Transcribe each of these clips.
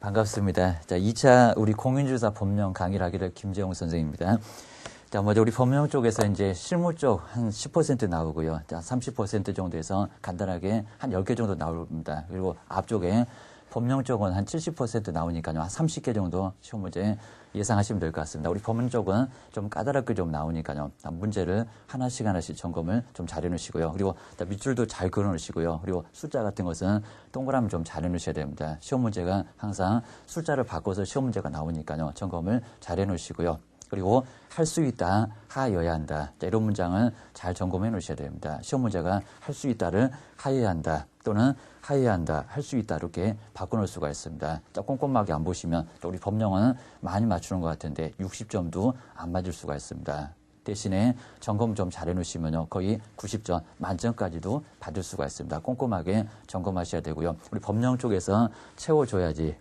반갑습니다. 자, 2차 우리 공인중개사 법령 강의를 하기를 김재용 선생입니다. 자, 먼저 우리 법령 쪽에서 이제 실무 쪽 한 10% 나오고요. 자, 30% 정도에서 간단하게 한 10개 정도 나옵니다. 그리고 앞쪽에 법령 쪽은 한 70% 나오니까요. 한 30개 정도 시험 문제 예상하시면 될 것 같습니다. 우리 법령 쪽은 좀 까다롭게 좀 나오니까요. 문제를 하나씩 점검을 좀 잘 해놓으시고요. 그리고 밑줄도 잘 그어놓으시고요. 그리고 숫자 같은 것은 동그라미 좀 잘 해놓으셔야 됩니다. 시험 문제가 항상 숫자를 바꿔서 시험 문제가 나오니까요. 점검을 잘 해놓으시고요. 그리고 할 수 있다, 하여야 한다. 자, 이런 문장을 잘 점검해 놓으셔야 됩니다. 시험 문제가 할 수 있다를 하여야 한다 또는 하여야 한다, 할 수 있다 이렇게 바꿔놓을 수가 있습니다. 자, 꼼꼼하게 안 보시면 또 우리 법령은 많이 맞추는 것 같은데 60점도 안 맞을 수가 있습니다. 대신에 점검 좀 잘 해놓으시면요 거의 90점 만점까지도 받을 수가 있습니다. 꼼꼼하게 점검하셔야 되고요. 우리 법령 쪽에서 채워줘야지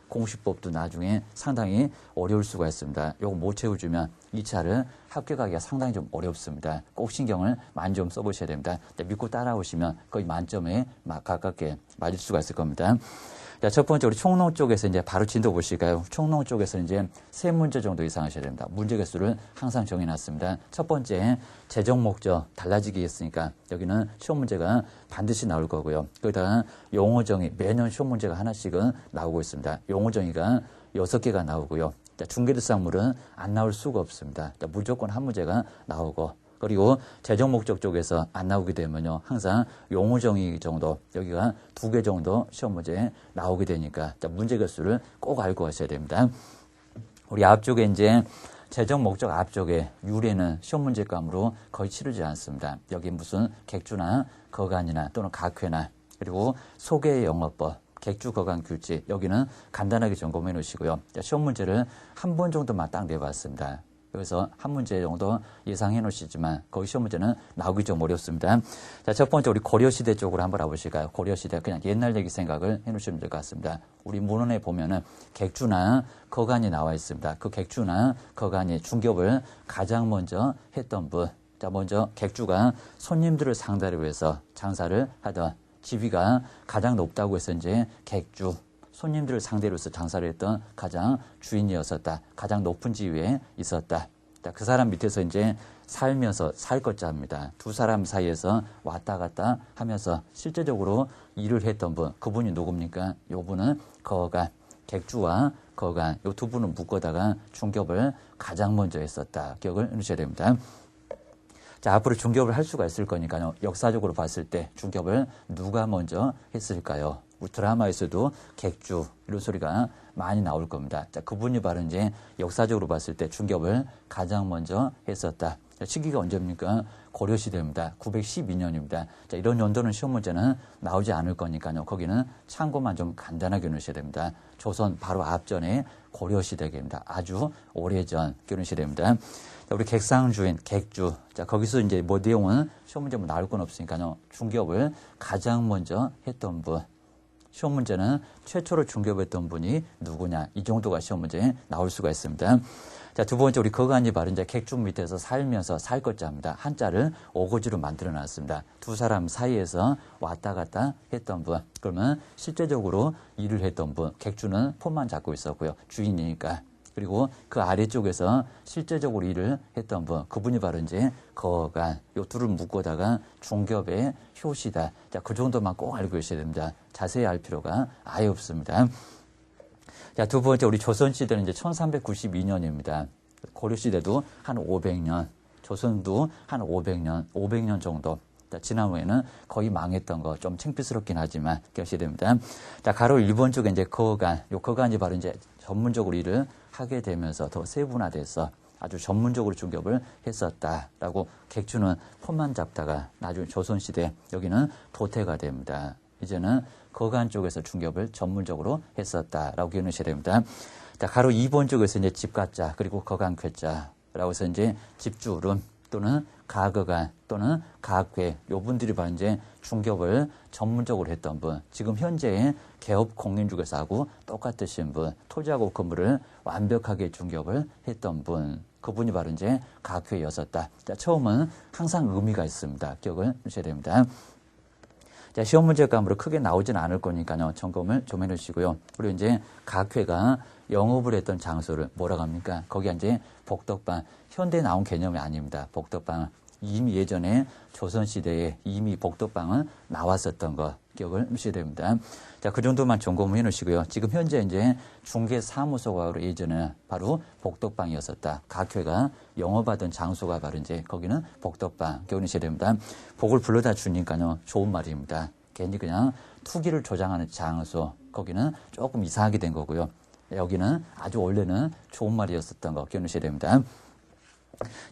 공시법도 나중에 상당히 어려울 수가 있습니다. 요거 못 채워주면 2차를 합격하기가 상당히 좀 어렵습니다. 꼭 신경을 많이 좀 써보셔야 됩니다. 믿고 따라오시면 거의 만점에 가깝게 맞을 수가 있을 겁니다. 자, 첫 번째 우리 총론 쪽에서 이제 바로 진도 보실까요? 총론 쪽에서 이제 3문제 정도 예상하셔야 됩니다. 문제 개수를 항상 정해놨습니다. 첫 번째 재정 목적 달라지게 했으니까 여기는 시험 문제가 반드시 나올 거고요. 거기다가 용어 정의 매년 시험 문제가 하나씩은 나오고 있습니다. 용어 정의가 6개가 나오고요. 자, 중개대상물은 안 나올 수가 없습니다. 자, 무조건 한 문제가 나오고 그리고 재정 목적 쪽에서 안 나오게 되면요. 항상 용어 정의 정도, 여기가 2개 정도 시험 문제에 나오게 되니까 문제 개수를 꼭 알고 가셔야 됩니다. 우리 앞쪽에 이제 재정 목적 앞쪽에 유래는 시험 문제감으로 거의 치르지 않습니다. 여기 무슨 객주나 거간이나 또는 각회나 그리고 소개 영어법, 객주 거간 규칙 여기는 간단하게 점검해 놓으시고요. 시험 문제를 한 번 정도만 딱 내봤습니다. 그래서 한 문제 정도 예상해 놓으시지만 거기 시험 문제는 나오기 좀 어렵습니다. 자, 첫 번째 우리 고려시대 쪽으로 한번 가보실까요? 고려시대 그냥 옛날 얘기 생각을 해 놓으시면 될 것 같습니다. 우리 문헌에 보면은 객주나 거간이 나와 있습니다. 그 객주나 거간이 중개업을 가장 먼저 했던 분. 자, 먼저 객주가 손님들을 상대로 해서 장사를 하던 지위가 가장 높다고 해서 이제 객주. 손님들을 상대로서 장사를 했던 가장 주인이었었다. 가장 높은 지위에 있었다. 그 사람 밑에서 이제 살면서 살 것자입니다. 두 사람 사이에서 왔다 갔다 하면서 실제적으로 일을 했던 분. 그분이 누굽니까? 요 분은 거간, 객주와 거간. 요 두 분은 묶어다가 중개업을 가장 먼저 했었다. 기억을 해주셔야 됩니다. 자, 앞으로 중개업을 할 수가 있을 거니까요. 역사적으로 봤을 때 중개업을 누가 먼저 했을까요? 드라마에서도 객주 이런 소리가 많이 나올 겁니다. 자, 그분이 바로 이제 역사적으로 봤을 때 중개업을 가장 먼저 했었다. 자, 시기가 언제입니까? 고려시대입니다. 912년입니다. 자, 이런 연도는 시험 문제는 나오지 않을 거니까요. 거기는 참고만 좀 간단하게 넣으셔야 됩니다. 조선 바로 앞전에 고려시대입니다. 아주 오래전 그런 시대입니다. 자, 우리 객상주인, 객주. 자, 거기서 이제 뭐 내용은 시험 문제 뭐 나올 건 없으니까요. 중개업을 가장 먼저 했던 분. 시험 문제는 최초로 중개업했던 분이 누구냐 이 정도가 시험 문제에 나올 수가 있습니다. 자, 두 번째 우리 거간이 바로 이제 객주 밑에서 살면서 살 것자입니다. 한자를 오고지로 만들어 놨습니다. 두 사람 사이에서 왔다 갔다 했던 분. 그러면 실제적으로 일을 했던 분. 객주는 폰만 잡고 있었고요. 주인이니까. 그리고 그 아래쪽에서 실제적으로 일을 했던 분, 그분이 바로 이제 거간, 요 둘을 묶어다가 중개업의 효시다. 자, 그 정도만 꼭 알고 계셔야 됩니다. 자세히 알 필요가 아예 없습니다. 자, 두 번째 우리 조선시대는 이제 1392년입니다. 고려시대도 한 500년, 조선도 한 500년 정도. 자, 지난 후에는 거의 망했던 거 좀 창피스럽긴 하지만 기억하셔야 됩니다. 자, 가로 1번 쪽에 이제 거간, 요 거간이 바로 이제 전문적으로 일을 하게 되면서 더 세분화돼서 아주 전문적으로 중개업을 했었다라고 객주는 폰만 잡다가 나중에 조선시대 여기는 도태가 됩니다. 이제는 거간 쪽에서 중개업을 전문적으로 했었다라고 기억하셔야 됩니다. 자, 가로 2번 쪽에서 이제 집가자 그리고 거간쾌자라고 해서 이제 집주름 또는 가거간 또는 가괴 요 분들이 바로 이제 중개업을 전문적으로 했던 분. 지금 현재의 개업 공인중개사하고 똑같으신 분. 토지하고 건물을 완벽하게 중개업을 했던 분. 그분이 바로 이제 가괴였었다. 자, 처음은 항상 의미가 있습니다. 기억을 하셔야 됩니다. 자, 시험 문제감으로 크게 나오진 않을 거니까요. 점검을 좀 해놓으시고요. 그리고 이제 각 회가 영업을 했던 장소를 뭐라고 합니까? 거기 이제 복덕방, 현대에 나온 개념이 아닙니다. 복덕방. 이미 예전에 조선시대에 이미 복덕방은 나왔었던 거 기억을 하셔야 됩니다. 자, 그 정도만 점검을 해 놓으시고요. 지금 현재 이제 중개사무소가 예전에 바로 복덕방이었었다. 각 회가 영업하던 장소가 바로 이제 거기는 복덕방 기억을 하셔야 됩니다. 복을 불러다 주니까요. 좋은 말입니다. 괜히 그냥 투기를 조장하는 장소, 거기는 조금 이상하게 된 거고요. 여기는 아주 원래는 좋은 말이었었던 거 기억하셔야 됩니다.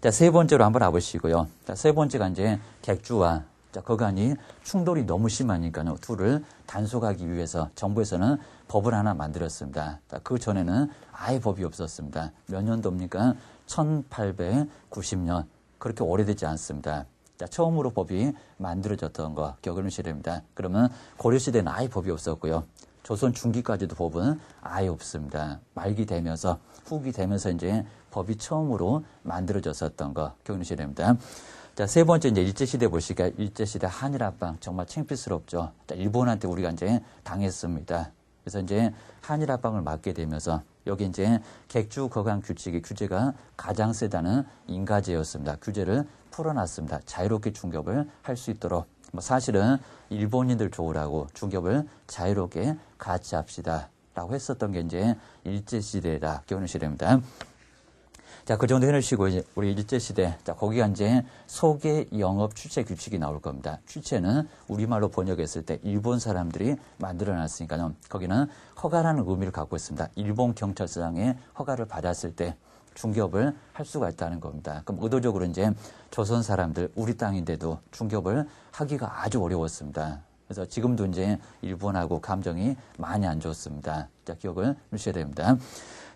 자, 세 번째로 한번 와보시고요. 자, 세 번째가 이제 객주와 자, 거간이 충돌이 너무 심하니까요. 둘을 단속하기 위해서 정부에서는 법을 하나 만들었습니다. 자, 그 전에는 아예 법이 없었습니다. 몇 년도입니까? 1890년. 그렇게 오래되지 않습니다. 자, 처음으로 법이 만들어졌던 거 기억을 하셔야 됩니다. 그러면 고려시대는 아예 법이 없었고요. 조선 중기까지도 법은 아예 없습니다. 말기 되면서 후기 되면서 이제 법이 처음으로 만들어졌었던 거 기억하셔야 됩니다. 자, 세 번째 이제 일제시대 보시니까 일제시대 한일합방 정말 창피스럽죠. 자, 일본한테 우리가 이제 당했습니다. 그래서 이제 한일합방을 맞게 되면서 여기 이제 객주 거간 규제가 가장 세다는 인가제였습니다. 규제를 풀어놨습니다. 자유롭게 중개업을 할 수 있도록. 뭐 사실은 일본인들 좋으라고 중개업을 자유롭게 같이 합시다. 라고 했었던 게 이제 일제시대다. 기억하셔야 됩니다. 자, 그 정도 해놓으시고, 이제 우리 일제시대. 자, 거기가 이제 소개 영업 취체 규칙이 나올 겁니다. 취체는 우리말로 번역했을 때 일본 사람들이 만들어 놨으니까요. 거기는 허가라는 의미를 갖고 있습니다. 일본 경찰서장의 허가를 받았을 때 중개업을 할 수가 있다는 겁니다. 그럼 의도적으로 이제 조선 사람들, 우리 땅인데도 중개업을 하기가 아주 어려웠습니다. 그래서 지금도 이제 일본하고 감정이 많이 안 좋습니다. 자, 기억을 하셔야 됩니다.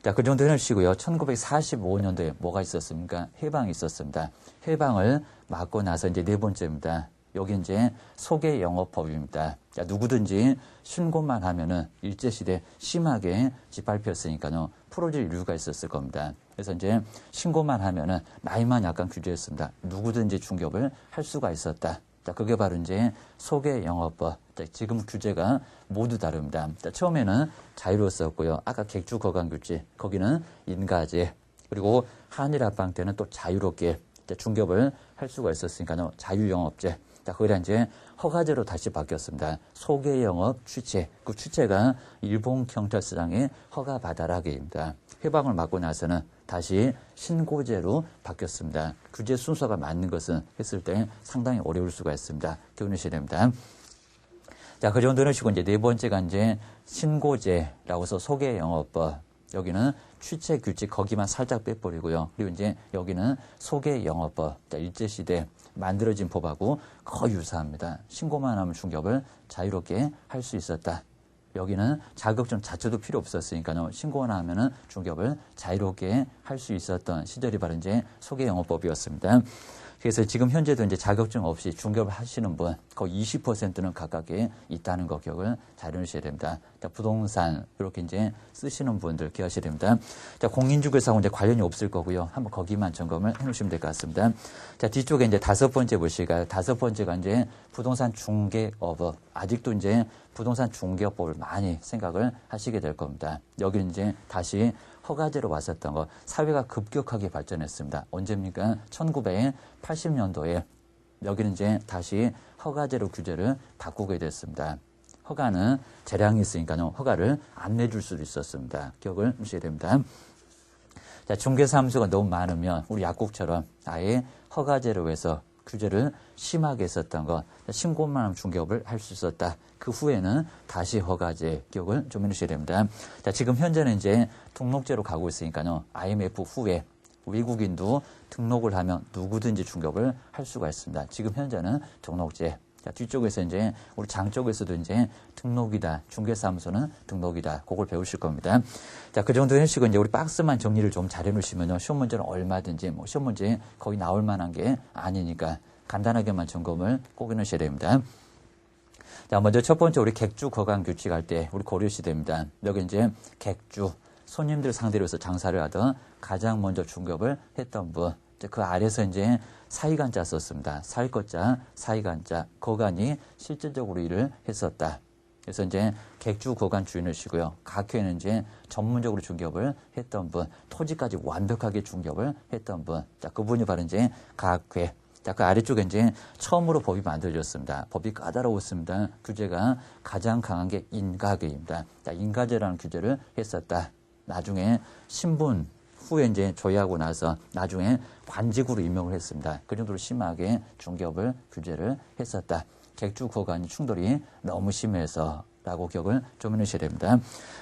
자, 그 정도 해놓으시고요. 1945년도에 뭐가 있었습니까? 해방이 있었습니다. 해방을 맞고 나서 이제 네 번째입니다. 여기 이제 소개 영업법입니다. 자, 누구든지 신고만 하면은 일제시대 심하게 짓밟혔으니까요. 풀어질 이유가 있었을 겁니다. 그래서 이제 신고만 하면은 나이만 약간 규제했습니다. 누구든지 중개업을 할 수가 있었다. 자, 그게 바로 이제 소개 영업법. 자, 지금 규제가 모두 다릅니다. 자, 처음에는 자유로웠었고요. 아까 객주 거간 규제, 거기는 인가제. 그리고 한일합방 때는 또 자유롭게 중개업을 할 수가 있었으니까요. 자유영업제. 자, 거기다 이제 허가제로 다시 바뀌었습니다. 소개 영업 취체. 그 취체가 일본 경찰서장의 허가 받아라기입니다. 해방을 맞고 나서는 다시 신고제로 바뀌었습니다. 규제 순서가 맞는 것은 했을 때 상당히 어려울 수가 있습니다. 기억하셔야 됩니다. 자, 그 정도는 시고 이제 네 번째가 이제 신고제라고 해서 소개 영업법. 여기는 취체 규칙 거기만 살짝 빼버리고요. 그리고 이제 여기는 소개 영업법. 자, 일제시대 만들어진 법하고 거의 유사합니다. 신고만 하면 중개업을 자유롭게 할 수 있었다. 여기는 자격증 자체도 필요 없었으니까요. 신고만 하면은 중개업을 자유롭게 할 수 있었던 시절이 바로 이제 소개 영업법이었습니다. 그래서 지금 현재도 이제 자격증 없이 중개업을 하시는 분 거의 20%는 가깝게 있다는 거 기억을 잘 해주셔야 됩니다. 자, 부동산 이렇게 이제 쓰시는 분들 기억하셔야 됩니다. 자, 공인중개사하고 이제 관련이 없을 거고요. 한번 거기만 점검을 해놓으시면 될 것 같습니다. 자, 뒤쪽에 이제 다섯 번째 보실까요? 다섯 번째가 이제 부동산 중개업. 아직도 이제 부동산 중개업법을 많이 생각을 하시게 될 겁니다. 여기는 이제 다시 허가제로 왔었던 거 사회가 급격하게 발전했습니다. 언제입니까? 1980년도에 여기는 이제 다시 허가제로 규제를 바꾸게 됐습니다. 허가는 재량이 있으니까요. 허가를 안 내줄 수도 있었습니다. 기억을 하셔야 됩니다. 자, 중개사무소가 너무 많으면 우리 약국처럼 아예 허가제로 해서 규제를 심하게 했었던 것, 신고만 하면 중개업을 할 수 있었다. 그 후에는 다시 허가제 기억을 좀 해주셔야 됩니다. 자, 지금 현재는 이제 등록제로 가고 있으니까요. IMF 후에 외국인도 등록을 하면 누구든지 중개업을 할 수가 있습니다. 지금 현재는 등록제. 자, 뒤쪽에서 이제 우리 장 쪽에서도 이제 등록이다. 중개사무소는 등록이다. 그걸 배우실 겁니다. 자, 그 정도 해주시고 이제 우리 박스만 정리를 좀 잘 해놓으시면요. 시험 문제는 얼마든지 뭐 시험 문제 거의 나올 만한 게 아니니까 간단하게만 점검을 꼭 해놓으셔야 됩니다. 자, 먼저 첫 번째 우리 객주 거간 규칙할 때 우리 고려시대입니다. 여기 이제 객주 손님들 상대로 해서 장사를 하던 가장 먼저 중개업을 했던 분. 그 아래서 이제 사이간자 썼습니다. 살것자, 사이간자, 거간이 실질적으로 일을 했었다. 그래서 이제 객주 거간 주인이시고요. 각회는 이제 전문적으로 중개업을 했던 분, 토지까지 완벽하게 중개업을 했던 분. 자, 그분이 바로 이제 각회. 자, 그 아래쪽에 이제 처음으로 법이 만들어졌습니다. 법이 까다로웠습니다. 규제가 가장 강한 게 인가계입니다. 자, 인가제라는 규제를 했었다. 나중에 신분 후에 이제 조회하고 나서 나중에 관직으로 임명을 했습니다. 그 정도로 심하게 중개업을 규제를 했었다. 객주 거간이 충돌이 너무 심해서 라고 기억을 좀 해주셔야 됩니다.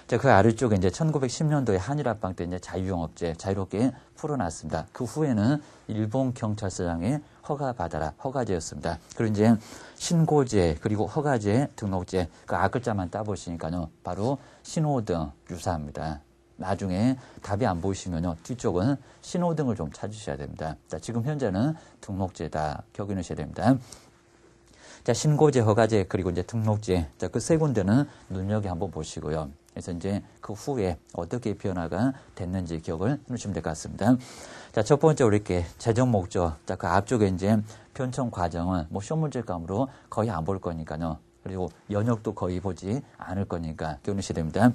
자, 그 아래쪽에 이제 1910년도에 한일합방 때 이제 자유영업제 자유롭게 풀어놨습니다. 그 후에는 일본 경찰서장의 허가받아라, 허가제였습니다. 그리고 이제 신고제, 그리고 허가제, 등록제, 그 앞글자만 따보시니까요. 바로 신호등 유사합니다. 나중에 답이 안 보이시면요. 뒤쪽은 신호등을 좀 찾으셔야 됩니다. 자, 지금 현재는 등록제다. 기억해 놓으셔야 됩니다. 자, 신고제, 허가제, 그리고 이제 등록제. 자, 그 세 군데는 눈여겨 한번 보시고요. 그래서 이제 그 후에 어떻게 변화가 됐는지 기억을 해놓으시면 될 것 같습니다. 자, 첫 번째, 이렇게 재정 목적. 자, 그 앞쪽에 이제 편청 과정은 뭐 시험 문제감으로 거의 안 볼 거니까요. 그리고 연역도 거의 보지 않을 거니까 기억하셔야 됩니다.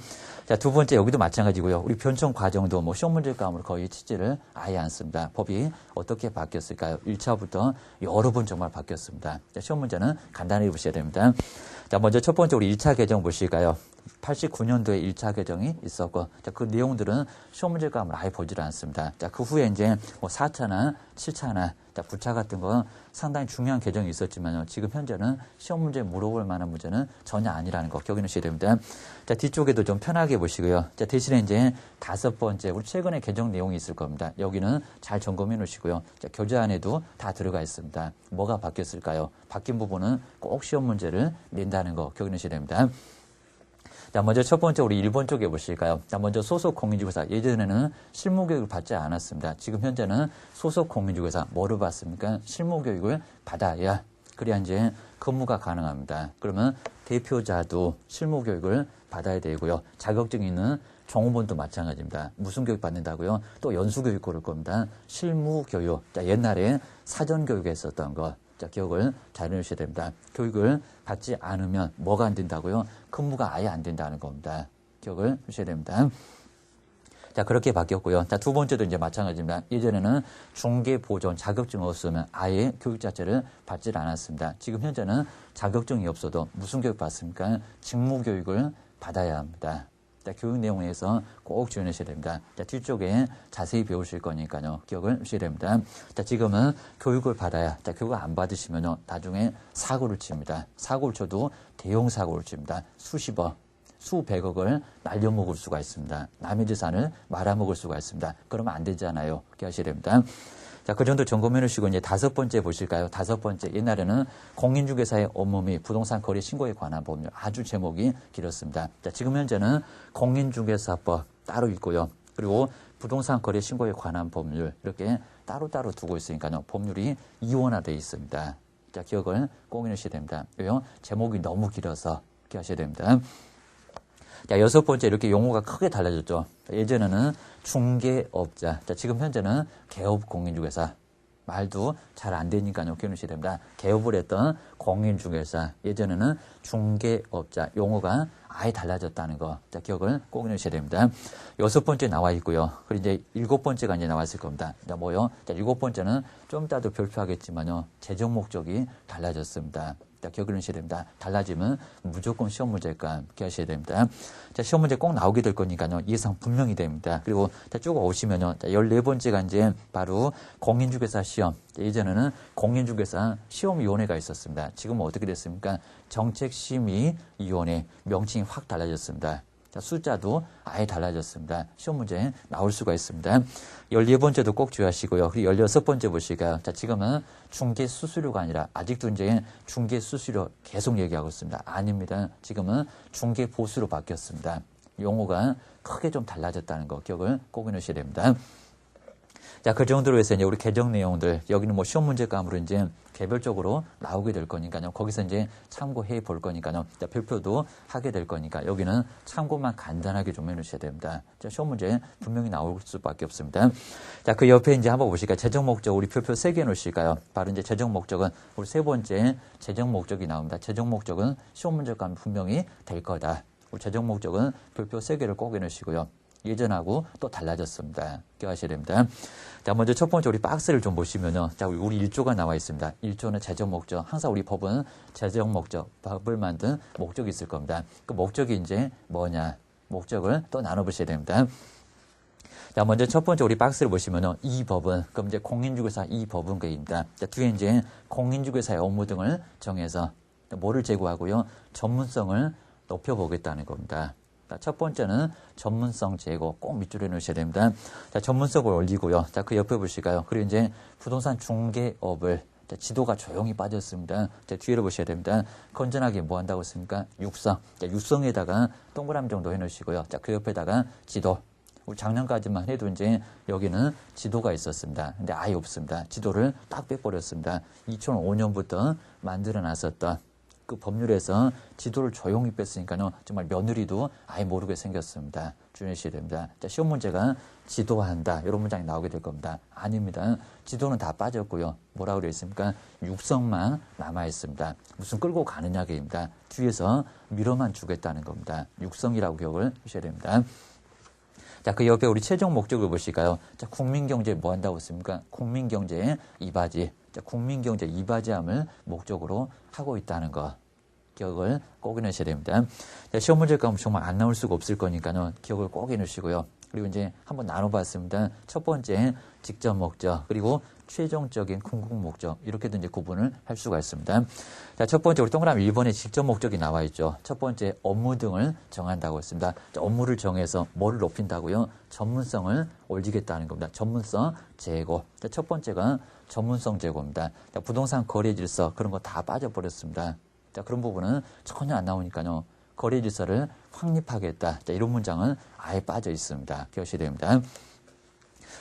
자, 두 번째, 여기도 마찬가지고요. 우리 편청 과정도 뭐 시험 문제감으로 거의 치지를 아예 않습니다. 법이 어떻게 바뀌었을까요? 1차부터 여러 번 정말 바뀌었습니다. 자, 시험 문제는 간단히 보셔야 됩니다. 자, 먼저 첫 번째 우리 1차 개정 보실까요? 89년도에 1차 개정이 있었고, 자, 그 내용들은 시험 문제감을 아예 보질 않습니다. 자, 그 후에 이제 뭐 4차나 7차나 9차 같은 거 상당히 중요한 개정이 있었지만요. 지금 현재는 시험 문제 물어볼 만한 문제는 전혀 아니라는 거 기억해 놓으셔야 됩니다. 자, 뒤쪽에도 좀 편하게 보시고요. 자, 대신에 이제 다섯 번째, 우리 최근에 개정 내용이 있을 겁니다. 여기는 잘 점검해 놓으시고요. 자, 교재안에도 다 들어가 있습니다. 뭐가 바뀌었을까요? 바뀐 부분은 꼭 시험 문제를 낸다는 거 기억해 놓으셔야 됩니다. 자, 먼저 첫 번째 우리 1번 쪽에 보실까요? 자, 먼저 소속 공인중개사. 예전에는 실무교육을 받지 않았습니다. 지금 현재는 소속 공인중개사 뭐를 받습니까? 실무교육을 받아야 그래야 이제 근무가 가능합니다. 그러면 대표자도 실무교육을 받아야 되고요. 자격증 있는 종업원도 마찬가지입니다. 무슨 교육 받는다고요? 또 연수교육 고를 겁니다. 실무교육. 자, 옛날에 사전교육에 했었던 거. 자, 기억을 잘 해주셔야 됩니다. 교육을 받지 않으면 뭐가 안 된다고요? 근무가 아예 안 된다는 겁니다. 기억을 하셔야 됩니다. 자, 그렇게 바뀌었고요. 자, 두 번째도 이제 마찬가지입니다. 예전에는 중개보존 자격증 없으면 아예 교육 자체를 받지 않았습니다. 지금 현재는 자격증이 없어도 무슨 교육 받습니까? 직무교육을 받아야 합니다. 자, 교육 내용에서 꼭 주의하셔야 됩니다. 자, 뒤쪽에 자세히 배우실 거니까요. 기억을 하셔야 됩니다. 자, 지금은 교육을 받아야, 자, 교육을 안 받으시면요. 나중에 사고를 칩니다. 사고를 쳐도 대형 사고를 칩니다. 수십억, 수백억을 날려먹을 수가 있습니다. 남의 재산을 말아먹을 수가 있습니다. 그러면 안 되잖아요. 기억하셔야 됩니다. 자, 그 정도 점검해 놓으시고 이제 다섯 번째 보실까요? 다섯 번째. 옛날에는 공인중개사의 업무 및 부동산 거래 신고에 관한 법률. 아주 제목이 길었습니다. 자, 지금 현재는 공인중개사법 따로 있고요. 그리고 부동산 거래 신고에 관한 법률 이렇게 따로따로 두고 있으니까요. 법률이 이원화되어 있습니다. 자, 기억을 꼭 해놓으셔야 됩니다. 왜요? 제목이 너무 길어서 기억하셔야 됩니다. 자, 여섯 번째 이렇게 용어가 크게 달라졌죠. 예전에는 중개업자. 자, 지금 현재는 개업공인중개사. 말도 잘 안 되니까요. 기억하셔야 됩니다. 개업을 했던 공인중개사. 예전에는 중개업자. 용어가 아예 달라졌다는 거. 자, 기억을 꼭 해주셔야 됩니다. 여섯 번째 나와 있고요. 그리고 이제 일곱 번째가 이제 나와 있을 겁니다. 자, 뭐요? 자, 일곱 번째는 좀 이따도 별표하겠지만요. 재정 목적이 달라졌습니다. 자, 기억을 하셔야 됩니다. 달라지면 무조건 시험 문제가 기억하셔야 됩니다. 자, 시험 문제 꼭 나오게 될 거니까요. 예상 분명히 됩니다. 그리고 자, 쭉 오시면요. 자, 14번째가 이제 바로 공인중개사 시험. 자, 예전에는 공인중개사 시험위원회가 있었습니다. 지금은 어떻게 됐습니까? 정책심의위원회 명칭이 확 달라졌습니다. 자, 숫자도 아예 달라졌습니다. 시험 문제 나올 수가 있습니다. 14번째도 꼭 주의하시고요. 그리고 16번째 보실까요? 자, 지금은 중개수수료가 아니라 아직도 이제 중개수수료 계속 얘기하고 있습니다. 아닙니다. 지금은 중개보수로 바뀌었습니다. 용어가 크게 좀 달라졌다는 거 기억을 꼭 해놓으셔야 됩니다. 자, 그 정도로 해서 이제 우리 개정 내용들, 여기는 뭐 시험 문제감으로 이제 개별적으로 나오게 될 거니까요. 거기서 이제 참고해 볼 거니까요. 자, 별표도 하게 될 거니까 여기는 참고만 간단하게 좀 해놓으셔야 됩니다. 자, 시험 문제 분명히 나올 수밖에 없습니다. 자, 그 옆에 이제 한번 보실까요? 재정 목적 우리 별표 3개 놓으실까요? 바로 이제 재정 목적은 우리 세 번째 재정 목적이 나옵니다. 재정 목적은 시험 문제감 분명히 될 거다. 우리 재정 목적은 별표 3개를 꼭 해놓으시고요. 예전하고 또 달라졌습니다. 기억하셔야 됩니다. 자, 먼저 첫 번째 우리 박스를 좀 보시면요. 자, 우리 1조가 나와 있습니다. 1조는 재정 목적. 항상 우리 법은 재정 목적, 법을 만든 목적이 있을 겁니다. 그 목적이 이제 뭐냐? 목적을 또 나눠보셔야 됩니다. 자, 먼저 첫 번째 우리 박스를 보시면요. 이 법은, 그럼 이제 공인중개사 이 법은 그입니다. 자, 뒤에 이제 공인중개사의 업무 등을 정해서 뭐를 제고하고요. 전문성을 높여보겠다는 겁니다. 자, 첫 번째는 전문성 제고 꼭 밑줄에 넣으셔야 됩니다. 자, 전문성을 올리고요. 자, 그 옆에 보실까요? 그리고 이제 부동산 중개업을 자, 지도가 조용히 빠졌습니다. 자, 뒤를 보셔야 됩니다. 건전하게 뭐 한다고 했습니까? 육성. 자, 육성에다가 동그라미 정도 해놓으시고요. 자, 그 옆에다가 지도. 우리 작년까지만 해도 이제 여기는 지도가 있었습니다. 근데 아예 없습니다. 지도를 딱 빼버렸습니다. 2005년부터 만들어 놨었던 그 법률에서 지도를 조용히 뺐으니까요. 정말 며느리도 아예 모르게 생겼습니다. 주의하셔야 됩니다. 자, 시험 문제가 지도한다. 이런 문장이 나오게 될 겁니다. 아닙니다. 지도는 다 빠졌고요. 뭐라고 되어 있습니까? 육성만 남아있습니다. 무슨 끌고 가느냐 게입니다. 뒤에서 밀어만 주겠다는 겁니다. 육성이라고 기억을 하셔야 됩니다. 자, 그 옆에 우리 최종 목적을 보실까요? 자, 국민경제 뭐 한다고 했습니까? 국민경제의 이바지. 자, 국민경제 이바지함을 목적으로 하고 있다는 거. 기억을 꼭 해놓으셔야 됩니다. 자, 시험 문제 가면 정말 안 나올 수가 없을 거니까요. 기억을 꼭 해놓으시고요. 그리고 이제 한번 나눠봤습니다. 첫 번째 직접 목적, 그리고 최종적인 궁극 목적, 이렇게도 이제 구분을 할 수가 있습니다. 자, 첫 번째 우리 동그라미 1번에 직접 목적이 나와 있죠. 첫 번째 업무 등을 정한다고 했습니다. 자, 업무를 정해서 뭐를 높인다고요? 전문성을 올리겠다는 겁니다. 전문성 제고. 자, 첫 번째가 전문성 제고입니다. 자, 부동산 거래 질서 그런 거 다 빠져버렸습니다. 자, 그런 부분은 전혀 안 나오니까요. 거래 질서를 확립하겠다. 자, 이런 문장은 아예 빠져 있습니다. 기억하셔야 됩니다.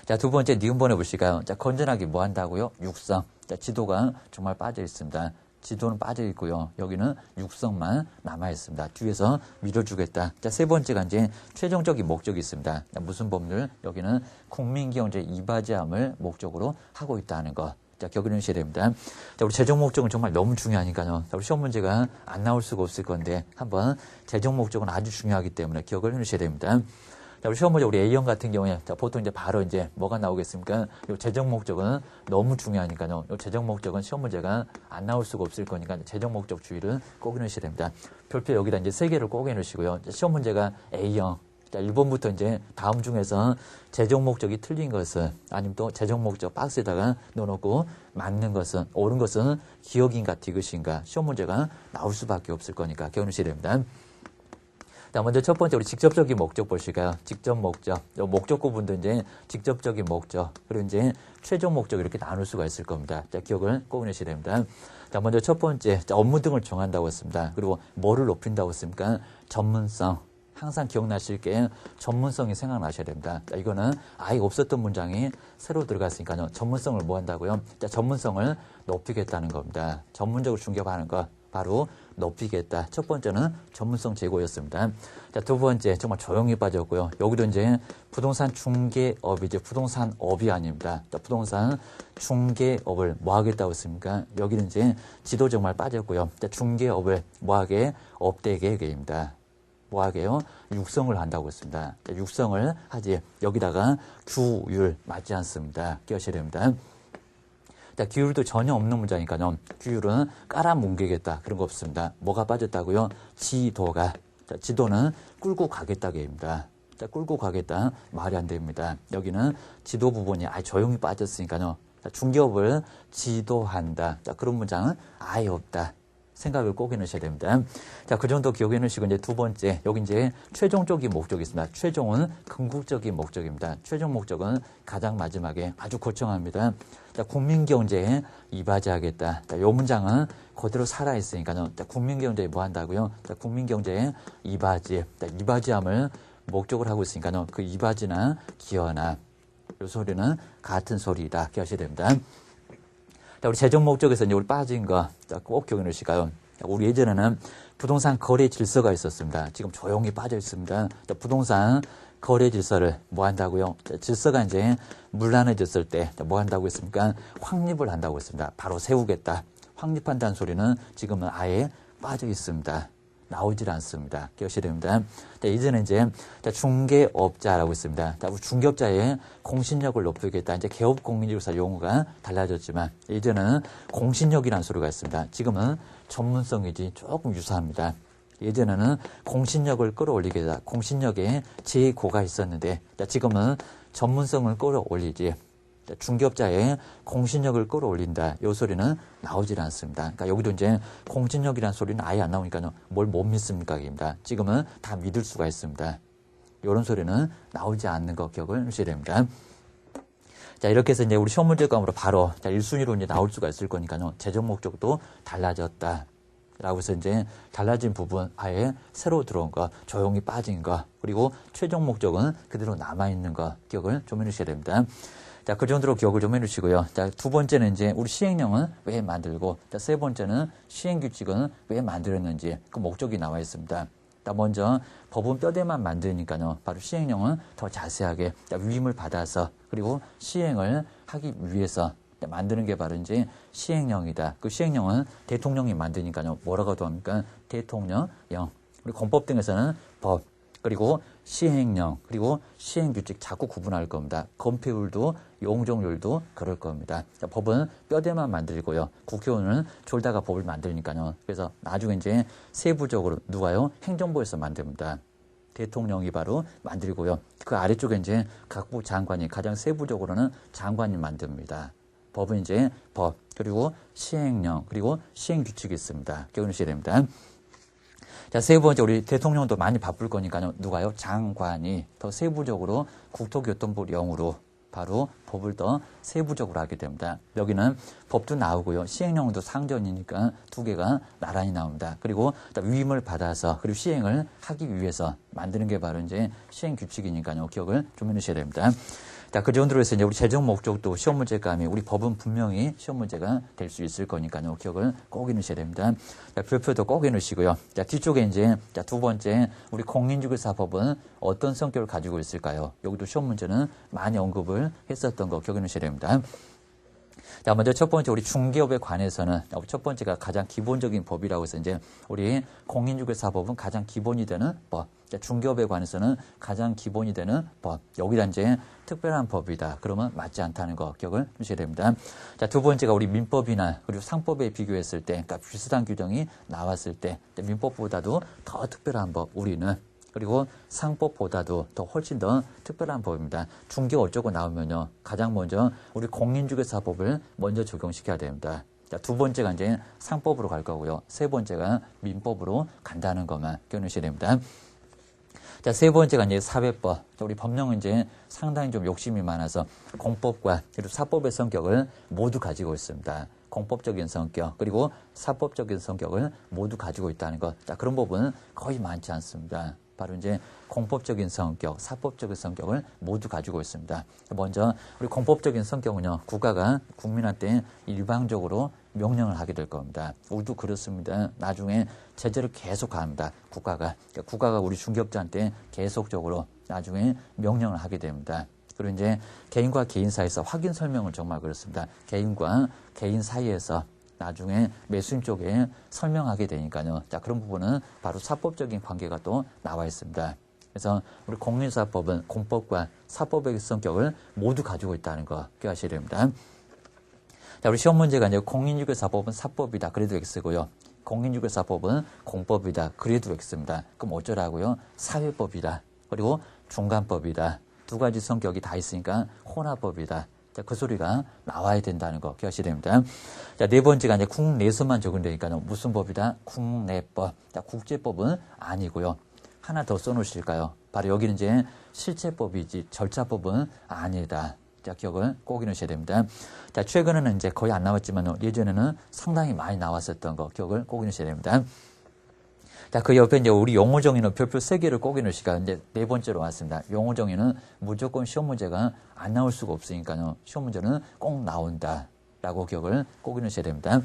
자, 두 번째 니은번에 보실까요? 자, 건전하게 뭐 한다고요? 육성. 자, 지도가 정말 빠져 있습니다. 지도는 빠져 있고요. 여기는 육성만 남아 있습니다. 뒤에서 밀어주겠다. 자, 세 번째가 이제 최종적인 목적이 있습니다. 자, 무슨 법률? 여기는 국민경제 이바지함을 목적으로 하고 있다는 것. 자, 기억을 해주셔야 됩니다. 자, 우리 재정 목적은 정말 너무 중요하니까요. 자, 우리 시험 문제가 안 나올 수가 없을 건데, 한번 재정 목적은 아주 중요하기 때문에 기억을 해주셔야 됩니다. 자, 우리 시험 문제 우리 A형 같은 경우에, 자, 보통 이제 바로 이제 뭐가 나오겠습니까? 요 재정 목적은 너무 중요하니까요. 요 재정 목적은 시험 문제가 안 나올 수가 없을 거니까 재정 목적 주의를 꼭 해놓으셔야 됩니다. 별표 여기다 이제 3개를 꼭 해놓으시고요. 시험 문제가 A형. 자, 1번부터 이제 다음 중에서 재정 목적이 틀린 것은, 아니면 또 재정 목적 박스에다가 넣어놓고 맞는 것은, 옳은 것은 기억인가 디귿인가 시험 문제가 나올 수밖에 없을 거니까 기억하셔야 됩니다. 자, 먼저 첫 번째 우리 직접적인 목적 보실까요? 직접 목적. 목적 구분도 이제 직접적인 목적, 그리고 이제 최종 목적 이렇게 나눌 수가 있을 겁니다. 자, 기억을 꼭 해주셔야 됩니다. 자, 먼저 첫 번째, 자, 업무 등을 정한다고 했습니다. 그리고 뭐를 높인다고 했습니까? 전문성. 항상 기억나실 게 전문성이 생각나셔야 됩니다. 자, 이거는 아예 없었던 문장이 새로 들어갔으니까요. 전문성을 뭐 한다고요? 자, 전문성을 높이겠다는 겁니다. 전문적으로 중개하는 거 바로 높이겠다. 첫 번째는 전문성 제고였습니다. 자, 두 번째 정말 조용히 빠졌고요. 여기도 이제 부동산 중개업이죠. 부동산업이 아닙니다. 자, 부동산 중개업을 뭐 하겠다고 했습니까? 여기는 이제 지도 정말 빠졌고요. 자, 중개업을 뭐 하게? 업되게 계획입니다. 뭐 하게요? 육성을 한다고 했습니다. 자, 육성을 하지. 여기다가 규율 맞지 않습니다. 기억하셔야 됩니다. 자, 규율도 전혀 없는 문장이니까요. 규율은 깔아뭉개겠다. 그런 거 없습니다. 뭐가 빠졌다고요? 지도가. 자, 지도는 끌고 가겠다게입니다. 자, 끌고 가겠다. 말이 안 됩니다. 여기는 지도 부분이 아예 조용히 빠졌으니까요. 자, 중개업을 지도한다. 자, 그런 문장은 아예 없다. 생각을 꼭 해놓으셔야 됩니다. 자, 그 정도 기억해 놓으시고, 이제 두 번째, 여기 이제 최종적인 목적이 있습니다. 최종은 궁극적인 목적입니다. 최종 목적은 가장 마지막에 아주 거창합니다. 자, 국민경제에 이바지하겠다. 자, 요 문장은 그대로 살아있으니까요. 자, 국민경제에 뭐 한다고요? 자, 국민경제에 이바지. 자, 이바지함을 목적으로 하고 있으니까요. 그 이바지나 기여나 이 소리는 같은 소리다. 기억하셔야 됩니다. 자, 우리 재정 목적에서 이제 우리 빠진 거 꼭 기억해 놓으시고요. 우리 예전에는 부동산 거래 질서가 있었습니다. 지금 조용히 빠져 있습니다. 자, 부동산 거래 질서를 뭐 한다고요? 자, 질서가 이제 문란해졌을 때 뭐 한다고 했습니까? 확립을 한다고 했습니다. 바로 세우겠다. 확립한다는 소리는 지금은 아예 빠져 있습니다. 나오질 않습니다. 기억하셔야 됩니다. 자, 이제는 이제 중개업자라고 있습니다. 자, 중개업자의 공신력을 높이겠다. 이제 개업공인중개사 용어가 달라졌지만 예전에는 공신력이라는 소리가 있습니다. 지금은 전문성이지 조금 유사합니다. 예전에는 공신력을 끌어올리겠다. 공신력에 제5가 있었는데 자, 지금은 전문성을 끌어올리지. 중개업자의 공신력을 끌어올린다. 이 소리는 나오질 않습니다. 그러니까 여기도 이제 공신력이라는 소리는 아예 안 나오니까요. 뭘 못 믿습니까? 입니다. 지금은 다 믿을 수가 있습니다. 이런 소리는 나오지 않는 거 기억을 하셔야 됩니다. 자, 이렇게 해서 이제 우리 시험 문제감으로 바로 1순위로 이제 나올 수가 있을 거니까요. 재정 목적도 달라졌다. 라고 해서 이제 달라진 부분, 아예 새로 들어온 거, 조용히 빠진 거, 그리고 최종 목적은 그대로 남아있는 거 기억을 좀 해주셔야 됩니다. 자, 그 정도로 기억을 좀 해주시고요. 자, 두 번째는 이제 우리 시행령은 왜 만들고, 자, 세 번째는 시행규칙은 왜 만들었는지 그 목적이 나와 있습니다. 자, 먼저 법은 뼈대만 만드니까요. 바로 시행령은 더 자세하게 위임을 받아서 그리고 시행을 하기 위해서 만드는 게 바로 이제 시행령이다. 그 시행령은 대통령이 만드니까요. 뭐라고도 합니까? 대통령령. 우리 공법 등에서는 법, 그리고 시행령, 그리고 시행규칙 자꾸 구분할 겁니다. 검표율도 용적률도 그럴 겁니다. 자, 법은 뼈대만 만들고요. 국회의원은 졸다가 법을 만드니까요. 그래서 나중에 이제 세부적으로 누가요? 행정부에서 만듭니다. 대통령이 바로 만들고요. 그 아래쪽에 이제 각부 장관이 가장 세부적으로는 장관이 만듭니다. 법은 이제 법, 그리고 시행령, 그리고 시행규칙이 있습니다. 기억하셔야 됩니다. 자, 세 번째, 우리 대통령도 많이 바쁠 거니까요. 누가요? 장관이 더 세부적으로 국토교통부령으로 바로 법을 더 세부적으로 하게 됩니다. 여기는 법도 나오고요. 시행령도 상전이니까 두 개가 나란히 나옵니다. 그리고 위임을 받아서 그리고 시행을 하기 위해서 만드는 게 바로 이제 시행규칙이니까요. 기억을 좀 해주셔야 됩니다. 자, 그 정도로 해서 이제 우리 재정 목적도 시험 문제감이 우리 법은 분명히 시험 문제가 될 수 있을 거니까요. 기억을 꼭 해놓으셔야 됩니다. 자, 별표도 꼭 해놓으시고요. 자, 뒤쪽에 이제 자, 두 번째 우리 공인중개사법은 어떤 성격을 가지고 있을까요? 여기도 시험 문제는 많이 언급을 했었던 거 기억해 놓으셔야 됩니다. 자, 먼저 첫 번째 우리 중개업에 관해서는 첫 번째가 가장 기본적인 법이라고 해서 이제 우리 공인중개사법은 가장 기본이 되는 법. 자, 중개업에 관해서는 가장 기본이 되는 법. 여기다 이제 특별한 법이다. 그러면 맞지 않다는 거 기억을 해주셔야 됩니다. 자, 두 번째가 우리 민법이나 그리고 상법에 비교했을 때, 그러니까 비슷한 규정이 나왔을 때 민법보다도 더 특별한 법 우리는. 그리고 상법보다도 더 훨씬 더 특별한 법입니다. 중개 어쩌고 나오면요. 가장 먼저 우리 공인중개사법을 먼저 적용시켜야 됩니다. 자, 두 번째가 이제 상법으로 갈 거고요. 세 번째가 민법으로 간다는 것만 기억하셔야 됩니다. 자, 세 번째가 이제 사회법. 우리 법령은 이제 상당히 좀 욕심이 많아서 공법과 그리고 사법의 성격을 모두 가지고 있습니다. 공법적인 성격 그리고 사법적인 성격을 모두 가지고 있다는 것. 자, 그런 법은 거의 많지 않습니다. 바로 이제 공법적인 성격, 사법적인 성격을 모두 가지고 있습니다. 먼저 우리 공법적인 성격은요, 국가가 국민한테 일방적으로 명령을 하게 될 겁니다. 우리도 그렇습니다. 나중에 제재를 계속 가합니다. 국가가 우리 중개업자한테 계속적으로 나중에 명령을 하게 됩니다. 그리고 이제 개인과 개인 사이에서 확인 설명을 정말 그렇습니다. 개인과 개인 사이에서 나중에 매수인 쪽에 설명하게 되니까요. 자, 그런 부분은 바로 사법적인 관계가 또 나와 있습니다. 그래서 우리 공인사법은 공법과 사법의 성격을 모두 가지고 있다는 거 기억하셔야 됩니다. 자, 우리 시험 문제가 이제 공인중개사법은 사법이다. 그래도 X고요. 공인중개사법은 공법이다. 그래도 X입니다. 그럼 어쩌라고요? 사회법이다. 그리고 중간법이다. 두 가지 성격이 다 있으니까 혼합법이다. 자, 그 소리가 나와야 된다는 거 기억하셔야 됩니다. 자, 네 번째가 이제 국내에서만 적용되니까요. 무슨 법이다? 국내법. 자, 국제법은 아니고요. 하나 더 써놓으실까요? 바로 여기는 이제 실체법이지 절차법은 아니다. 자, 기억을 꼭 해놓으셔야 됩니다. 자, 최근에는 이제 거의 안 나왔지만 예전에는 상당히 많이 나왔었던 거 기억을 꼭 해놓으셔야 됩니다. 자, 그 옆에 이제 우리 영어 정의는 별표 3개를 꼭 넣으시니까 이제 4번째로 왔습니다. 영어 정의는 무조건 시험 문제가 안 나올 수가 없으니까요. 시험 문제는 꼭 나온다. 라고 기억을 꼭 넣으셔야 됩니다.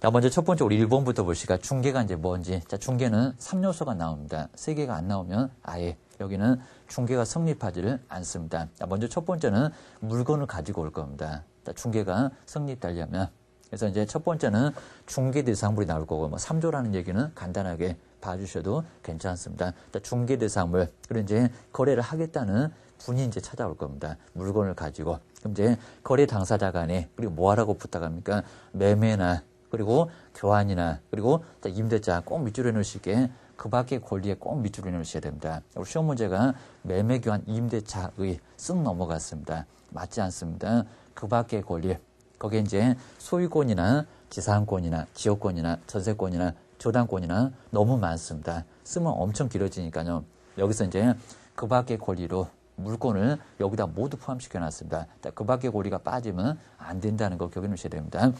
자, 먼저 첫 번째 우리 1번부터 보시니까 중계가 이제 뭔지. 자, 중계는 3요소가 나옵니다. 3개가 안 나오면 아예 여기는 중계가 성립하지를 않습니다. 자, 먼저 첫 번째는 물건을 가지고 올 겁니다. 자, 중계가 성립되려면. 그래서 이제 첫 번째는 중개 대상물이 나올 거고, 뭐 3조라는 얘기는 간단하게 봐주셔도 괜찮습니다. 자, 중개 대상물. 그리고 이제 거래를 하겠다는 분이 이제 찾아올 겁니다. 물건을 가지고. 그럼 이제 거래 당사자 간에, 그리고 뭐 하라고 부탁합니까? 매매나, 그리고 교환이나, 그리고 임대차 꼭 밑줄에 넣으시게 그 밖의 권리에 꼭 밑줄에 넣으셔야 됩니다. 우리 시험 문제가 매매, 교환, 임대차의 쓱 넘어갔습니다. 맞지 않습니다. 그 밖의 권리. 거기에 이제 소유권이나 지상권이나 지역권이나 전세권이나 저당권이나 너무 많습니다. 쓰면 엄청 길어지니까요. 여기서 이제 그 밖의 권리로 물건을 여기다 모두 포함시켜 놨습니다. 그 밖의 권리가 빠지면 안 된다는 거 기억해 놓으셔야 됩니다.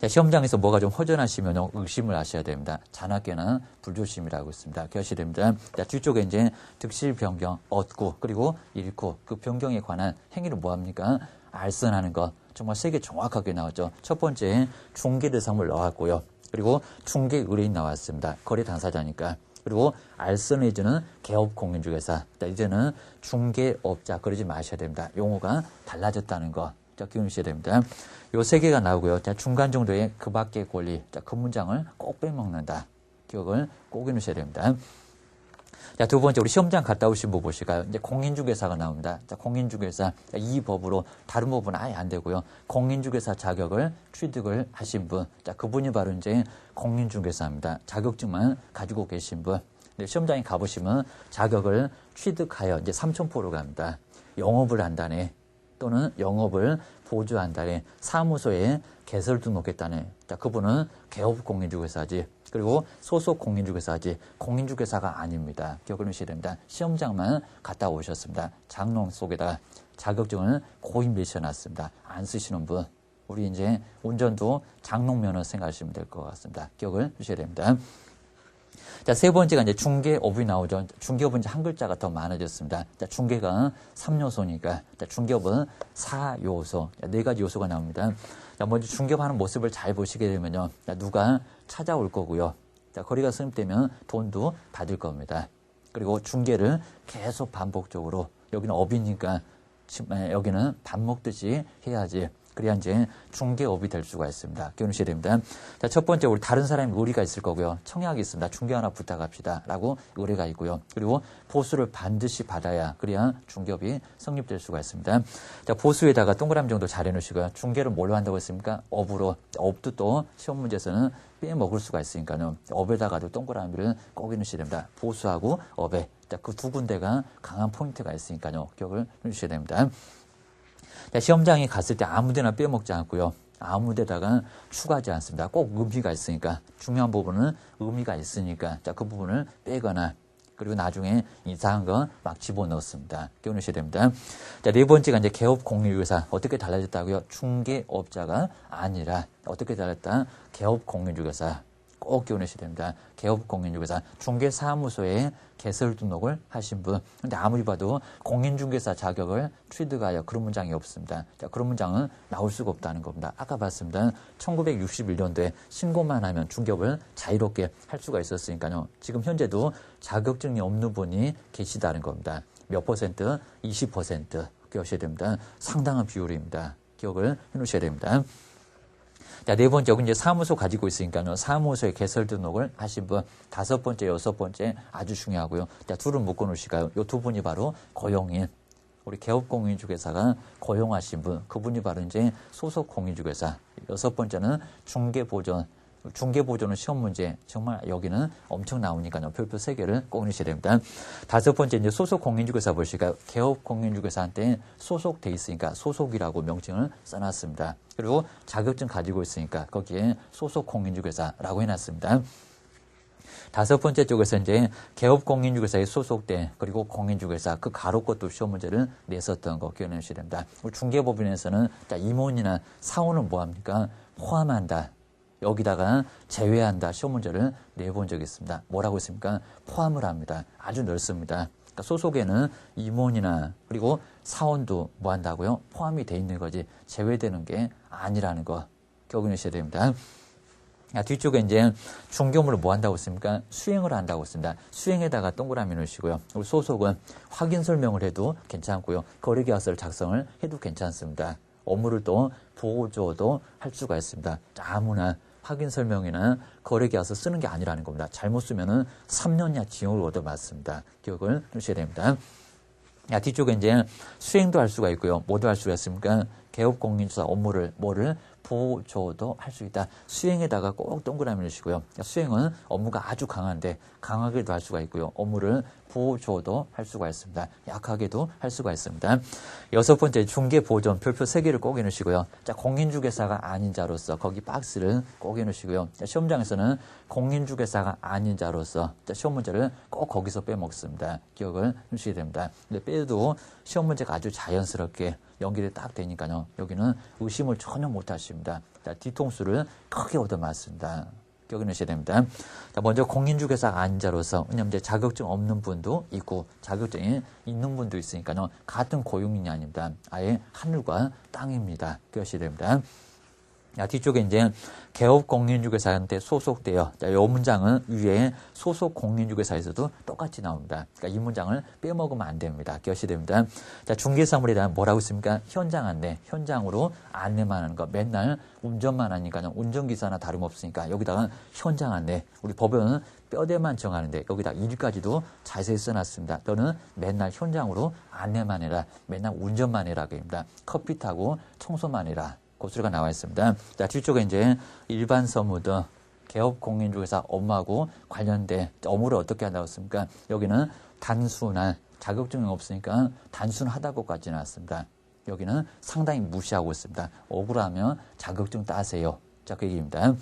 자, 시험장에서 뭐가 좀 허전하시면 의심을 하셔야 됩니다. 잔악계나 불조심이라고 있습니다. 기억하셔야 됩니다. 자, 뒤쪽에 이제 득실 변경, 얻고, 그리고 잃고, 그 변경에 관한 행위를 뭐 합니까? 알선하는 것. 정말 3개 정확하게 나왔죠. 첫 번째, 중개 대상물 나왔고요. 그리고 중개 의뢰인 나왔습니다. 거래 당사자니까. 그리고 알선해주는 개업 공인중개사. 자, 이제는 중개업자 그러지 마셔야 됩니다. 용어가 달라졌다는 거. 자, 기억하셔야 됩니다. 요 3개가 나오고요. 자, 중간 정도의 그 밖의 권리. 자, 그 문장을 꼭 빼먹는다. 기억을 꼭 해놓으셔야 됩니다. 자, 두 번째, 우리 시험장 갔다 오신 분 보실까요? 이제 공인중개사가 나옵니다. 자, 공인중개사. 자, 이 법으로 다른 법은 아예 안 되고요. 공인중개사 자격을 취득을 하신 분. 자, 그분이 바로 이제 공인중개사입니다. 자격증만 가지고 계신 분. 네, 시험장에 가보시면 자격을 취득하여 이제 삼천포로 갑니다. 영업을 한다네. 또는 영업을 보조한다네. 사무소에 개설 등록했다네. 자, 그분은 개업 공인중개사지. 그리고 소속 공인중개사지. 공인중개사가 아닙니다. 기억을 하셔야 됩니다. 시험장만 갔다 오셨습니다. 장롱 속에다가 자격증을 고인 매셔놨습니다. 안 쓰시는 분. 우리 이제 운전도 장롱면허 생각하시면 될 것 같습니다. 기억을 하셔야 됩니다. 자, 세 번째가 이제 중개업이 나오죠. 중개업은 이제 한 글자가 더 많아졌습니다. 자, 중개가 3요소니까. 자, 중개업은 4요소. 자, 4가지 요소가 나옵니다. 자, 먼저 중개업하는 모습을 잘 보시게 되면요. 자, 누가 찾아올 거고요. 자, 거래가 성립되면 돈도 받을 겁니다. 그리고 중개를 계속 반복적으로, 여기는 업이니까 여기는 밥 먹듯이 해야지. 그래야 이제 중개업이 될 수가 있습니다. 기억하셔야 됩니다. 자, 첫 번째, 우리 다른 사람이 의뢰가 있을 거고요. 청약이 있습니다. 중개 하나 부탁합시다. 라고 의뢰가 있고요. 그리고 보수를 반드시 받아야, 그래야 중개업이 성립될 수가 있습니다. 자, 보수에다가 동그라미 정도 잘 해놓으시고요. 중개를 뭘로 한다고 했습니까? 업으로. 업도 또 시험 문제에서는 빼먹을 수가 있으니까요. 업에다가도 동그라미를 꼭 해놓으셔야 됩니다. 보수하고 업에. 자, 그 두 군데가 강한 포인트가 있으니까요. 기억을 해주셔야 됩니다. 자, 시험장에 갔을 때 아무데나 빼먹지 않고요. 아무데다가 추가하지 않습니다. 꼭 의미가 있으니까. 중요한 부분은 의미가 있으니까. 자, 그 부분을 빼거나, 그리고 나중에 이상한 거 막 집어넣습니다. 기억하셔야 됩니다. 자, 네 번째가 이제 개업 공인중개사. 어떻게 달라졌다고요? 중개업자가 아니라, 어떻게 달랐다? 개업 공인중개사. 꼭 기억하셔야 됩니다. 개업 공인중개사. 중개사무소에 개설 등록을 하신 분. 근데 아무리 봐도 공인중개사 자격을 취득하여 그런 문장이 없습니다. 자, 그런 문장은 나올 수가 없다는 겁니다. 아까 봤습니다. 1961년도에 신고만 하면 중개업을 자유롭게 할 수가 있었으니까요. 지금 현재도 자격증이 없는 분이 계시다는 겁니다. 몇 퍼센트? 20% 기억하셔야 됩니다. 상당한 비율입니다. 기억을 해놓으셔야 됩니다. 자, 네 번째, 여기 이제 사무소 가지고 있으니까요. 사무소에 개설 등록을 하신 분. 다섯 번째, 여섯 번째 아주 중요하고요. 자, 둘은 묶어 놓으실까요? 요 두 분이 바로 고용인. 우리 개업공인중개사가 고용하신 분. 그분이 바로 이제 소속 공인중개사. 여섯 번째는 중개보존. 중개보존은 시험 문제. 정말 여기는 엄청 나오니까요. 별표 3개를 꼭 넣으셔야 됩니다. 다섯 번째, 이제 소속 공인중개사 보실까요? 개업 공인중개사한테 소속돼 있으니까 소속이라고 명칭을 써놨습니다. 그리고 자격증 가지고 있으니까 거기에 소속 공인중개사라고 해놨습니다. 다섯 번째 쪽에서 이제 개업 공인중개사에 소속된, 그리고 공인중개사, 그 가로 것도 시험 문제를 냈었던 거 기억해 주셔야 됩니다. 우리 중개법인에서는 자, 임원이나 사원은 뭐합니까? 포함한다. 여기다가 제외한다 시험 문제를 내본 적이 있습니다. 뭐라고 했습니까? 포함을 합니다. 아주 넓습니다. 그러니까 소속에는 임원이나 그리고 사원도 뭐 한다고요? 포함이 돼 있는 거지 제외되는 게 아니라는 거 기억하셔야 됩니다. 뒤쪽에 이제 중개업무를 뭐 한다고 했습니까? 수행을 한다고 했습니다. 수행에다가 동그라미 넣으시고요. 우리 소속은 확인 설명을 해도 괜찮고요. 거래계약서를 작성을 해도 괜찮습니다. 업무를 또 보조도 할 수가 있습니다. 아무나 확인 설명이나 거래계약서 쓰는 게 아니라는 겁니다. 잘못 쓰면은 3년 이하 징역을 얻어맞습니다. 기억을 하셔야 됩니다. 뒤쪽에 이제 수행도 할 수가 있고요. 뭐도 할 수가 있습니까? 개업공인주사 업무를 뭐를 보조도 할 수 있다. 수행에다가 꼭 동그라미 넣으시고요. 수행은 업무가 아주 강한데 강하게도 할 수가 있고요. 업무를 보조도 할 수가 있습니다. 약하게도 할 수가 있습니다. 6번째 중개보존 별표 3개를 꼭 해놓으시고요. 자, 공인중개사가 아닌 자로서 거기 박스를 꼭 해놓으시고요. 자, 시험장에서는 공인중개사가 아닌 자로서 자, 시험 문제를 꼭 거기서 빼먹습니다. 기억을 하셔야 됩니다. 근데 빼도 시험 문제가 아주 자연스럽게 연결이 딱 되니까요. 여기는 의심을 전혀 못 하십니다. 자, 뒤통수를 크게 얻어맞습니다. 기억을 하셔야 됩니다. 자, 먼저 공인중개사가 아닌 자로서, 왜냐면 이제 자격증 없는 분도 있고, 자격증이 있는 분도 있으니까요. 같은 고용인이 아닙니다. 아예 하늘과 땅입니다. 기억하셔야 됩니다. 자, 뒤쪽에 이제 개업 공인중개사한테 소속되어. 자, 이 문장은 위에 소속 공인중개사에서도 똑같이 나옵니다. 그러니까 이 문장을 빼먹으면 안 됩니다. 기억하셔야 됩니다. 자, 중개사물에 대한 뭐라고 했습니까? 현장 안내. 현장으로 안내만 하는 거. 맨날 운전만 하니까요. 운전기사나 다름없으니까 여기다가 현장 안내. 우리 법원은 뼈대만 정하는데 여기다 일까지도 자세히 써놨습니다. 너는 맨날 현장으로 안내만 해라. 맨날 운전만 해라. 그입니다. 커피 타고 청소만 해라. 고수가 나와 있습니다. 자, 뒤쪽에 이제 일반 서무도 개업 공인중개사 업무하고 관련된 업무를 어떻게 한다고 했습니까? 여기는 단순한 자격증이 없으니까 단순하다고까지 나왔습니다. 여기는 상당히 무시하고 있습니다. 억울하면 자격증 따세요. 자, 그 얘기입니다.